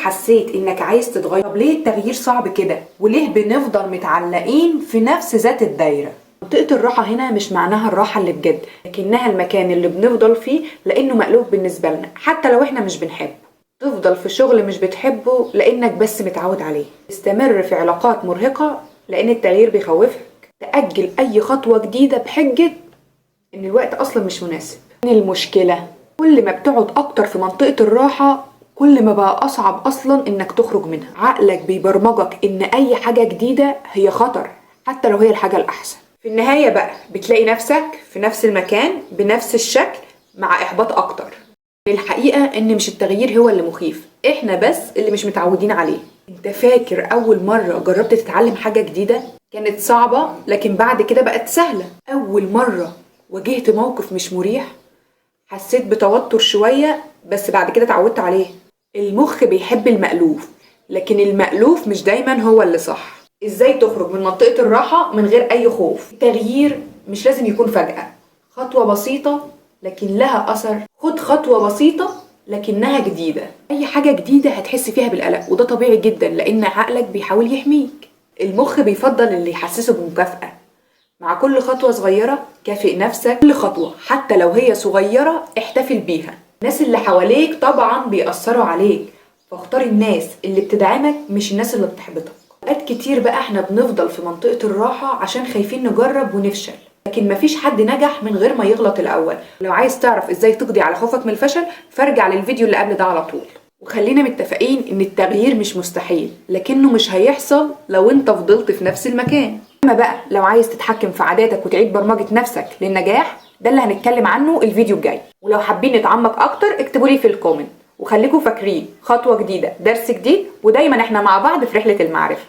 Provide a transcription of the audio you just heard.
حسيت انك عايز تتغير، طب ليه التغيير صعب كده؟ وليه بنفضل متعلقين في نفس ذات الدايرة؟ منطقة الراحة هنا مش معناها الراحة اللي بجد، لكنها المكان اللي بنفضل فيه لانه مألوف بالنسبة لنا حتى لو احنا مش بنحبه. تفضل في شغل مش بتحبه لانك بس متعود عليه. تستمر في علاقات مرهقة لان التغيير بيخوفك. تأجل اي خطوة جديدة بحجة ان الوقت اصلا مش مناسب. المشكلة كل ما بتقعد اكتر في منطقة الراحة كل ما بقى اصعب اصلا انك تخرج منها. عقلك بيبرمجك ان اي حاجة جديدة هي خطر حتى لو هي الحاجة الاحسن. في النهاية بقى بتلاقي نفسك في نفس المكان بنفس الشكل مع احباط اكتر. الحقيقة ان مش التغيير هو اللي مخيف، احنا بس اللي مش متعودين عليه. انت فاكر اول مرة جربت تتعلم حاجة جديدة كانت صعبة لكن بعد كده بقت سهلة؟ اول مرة واجهت موقف مش مريح حسيت بتوتر شوية بس بعد كده اتعودت عليه. المخ بيحب المألوف لكن المألوف مش دايما هو اللي صح. ازاي تخرج من منطقة الراحة من غير اي خوف؟ التغيير مش لازم يكون فجأة، خطوة بسيطة لكن لها اثر. خد خطوة بسيطة لكنها جديدة. اي حاجة جديدة هتحس فيها بالقلق وده طبيعي جدا لان عقلك بيحاول يحميك. المخ بيفضل اللي يحسسه بمكافأة. مع كل خطوة صغيرة كافئ نفسك، كل خطوة حتى لو هي صغيرة احتفل بيها. الناس اللي حواليك طبعا بيأثروا عليك فاختار الناس اللي بتدعمك مش الناس اللي بتحبطك. اوقات كتير بقى احنا بنفضل في منطقة الراحة عشان خايفين نجرب ونفشل، لكن مفيش حد نجح من غير ما يغلط الأول. لو عايز تعرف ازاي تقضي على خوفك من الفشل فارجع للفيديو اللي قبل ده على طول. وخلينا متفقين ان التغيير مش مستحيل لكنه مش هيحصل لو انت فضلت في نفس المكان. اما بقى لو عايز تتحكم في عاداتك وتعيد برمجة نفسك للنجاح ده اللي هنتكلم عنه الفيديو الجاي. ولو حابين نتعمق اكتر اكتبوا لي في الكومنت، وخليكم فاكرين خطوة جديدة درس جديد ودايما احنا مع بعض في رحلة المعرفة.